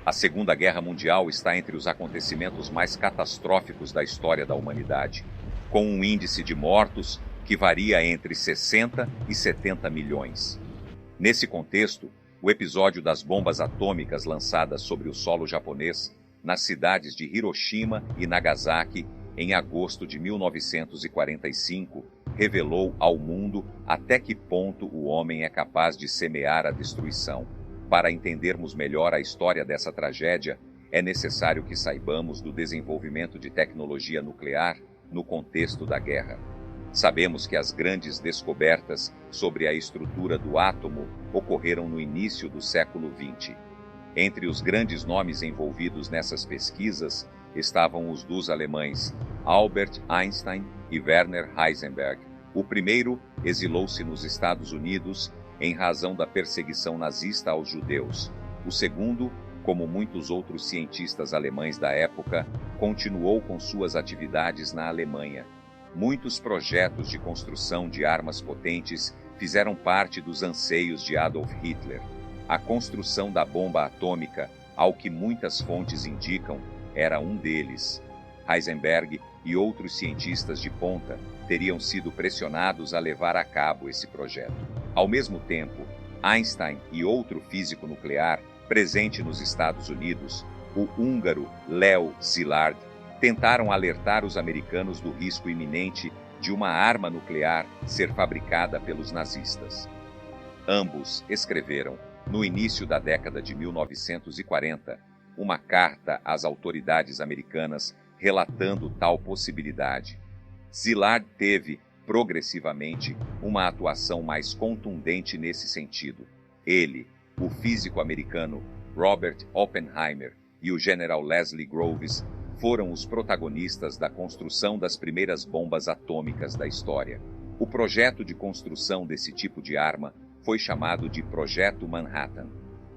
A Segunda Guerra Mundial está entre os acontecimentos mais catastróficos da história da humanidade, com um índice de mortos que varia entre 60 e 70 milhões. Nesse contexto, o episódio das bombas atômicas lançadas sobre o solo japonês nas cidades de Hiroshima e Nagasaki em agosto de 1945 revelou ao mundo até que ponto o homem é capaz de semear a destruição. Para entendermos melhor a história dessa tragédia, é necessário que saibamos do desenvolvimento de tecnologia nuclear no contexto da guerra. Sabemos que as grandes descobertas sobre a estrutura do átomo ocorreram no início do século XX. Entre os grandes nomes envolvidos nessas pesquisas estavam os dos alemães Albert Einstein e Werner Heisenberg. O primeiro exilou-se nos Estados Unidos em razão da perseguição nazista aos judeus. O segundo, como muitos outros cientistas alemães da época, continuou com suas atividades na Alemanha. Muitos projetos de construção de armas potentes fizeram parte dos anseios de Adolf Hitler. A construção da bomba atômica, ao que muitas fontes indicam, era um deles. Heisenberg e outros cientistas de ponta teriam sido pressionados a levar a cabo esse projeto. Ao mesmo tempo, Einstein e outro físico nuclear presente nos Estados Unidos, o húngaro Leo Szilard, tentaram alertar os americanos do risco iminente de uma arma nuclear ser fabricada pelos nazistas. Ambos escreveram, no início da década de 1940, uma carta às autoridades americanas relatando tal possibilidade. Szilard teve, progressivamente, uma atuação mais contundente nesse sentido. Ele, o físico americano Robert Oppenheimer e o general Leslie Groves foram os protagonistas da construção das primeiras bombas atômicas da história. O projeto de construção desse tipo de arma foi chamado de Projeto Manhattan.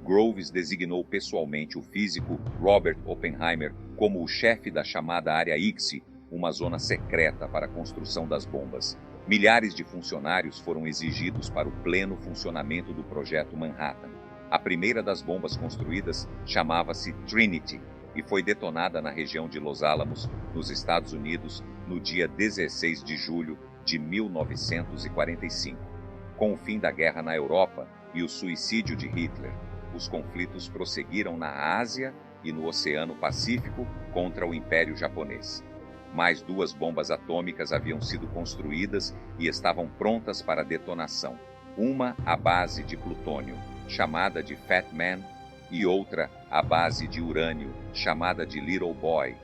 Groves designou pessoalmente o físico Robert Oppenheimer como o chefe da chamada Área X, uma zona secreta para a construção das bombas. Milhares de funcionários foram exigidos para o pleno funcionamento do Projeto Manhattan. A primeira das bombas construídas chamava-se Trinity e foi detonada na região de Los Alamos, nos Estados Unidos, no dia 16 de julho de 1945. Com o fim da guerra na Europa e o suicídio de Hitler, os conflitos prosseguiram na Ásia e no Oceano Pacífico contra o Império Japonês. Mais 2 bombas atômicas haviam sido construídas e estavam prontas para detonação. Uma à base de plutônio, chamada de Fat Man, e outra à base de urânio, chamada de Little Boy.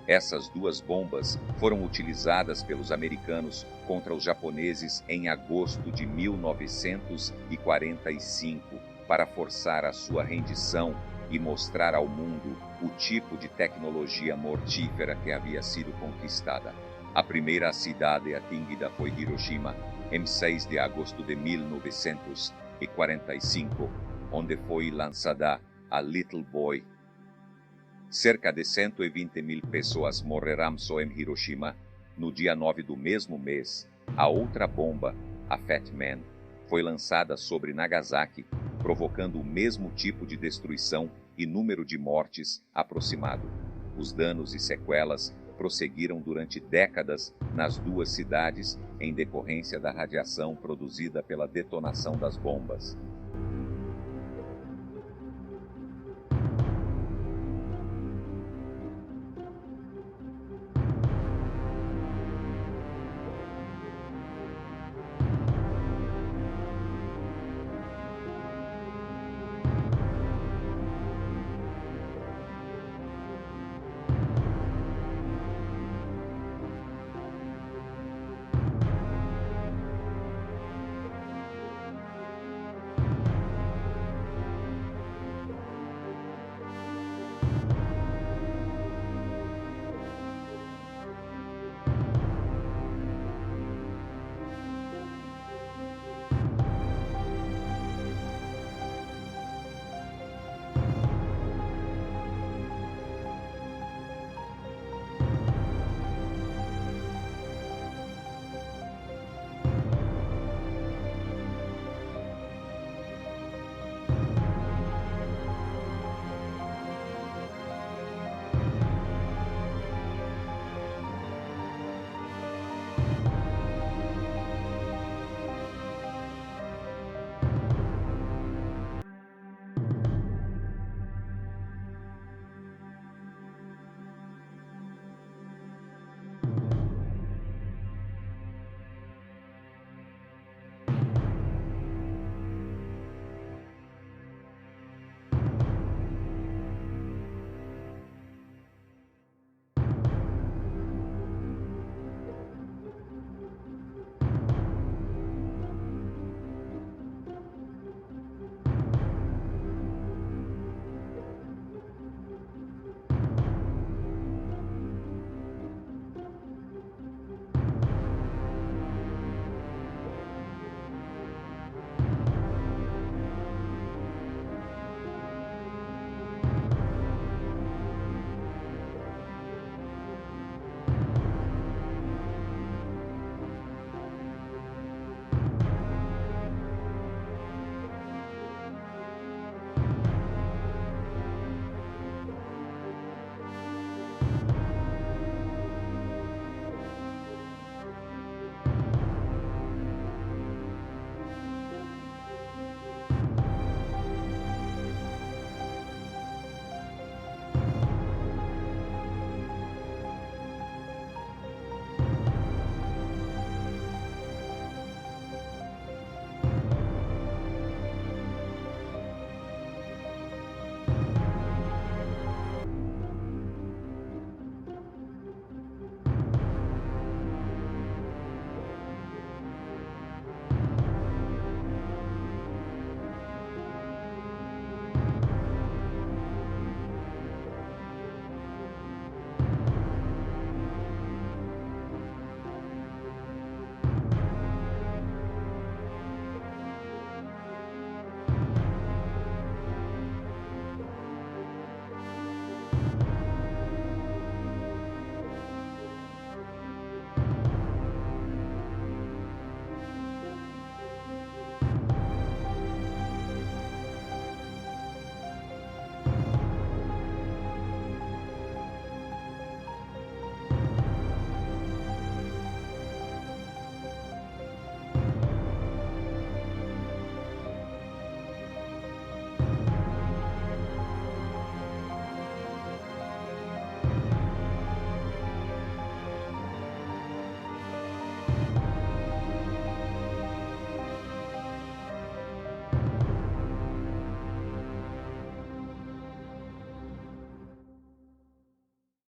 Essas 2 bombas foram utilizadas pelos americanos contra os japoneses em agosto de 1945 para forçar a sua rendição e mostrar ao mundo o tipo de tecnologia mortífera que havia sido conquistada. A primeira cidade atingida foi Hiroshima, em 6 de agosto de 1945, onde foi lançada a Little Boy. Cerca de 120.000 pessoas morreram só em Hiroshima. No dia 9 do mesmo mês, a outra bomba, a Fat Man, foi lançada sobre Nagasaki, provocando o mesmo tipo de destruição e número de mortes aproximado. Os danos e sequelas prosseguiram durante décadas nas 2 cidades em decorrência da radiação produzida pela detonação das bombas.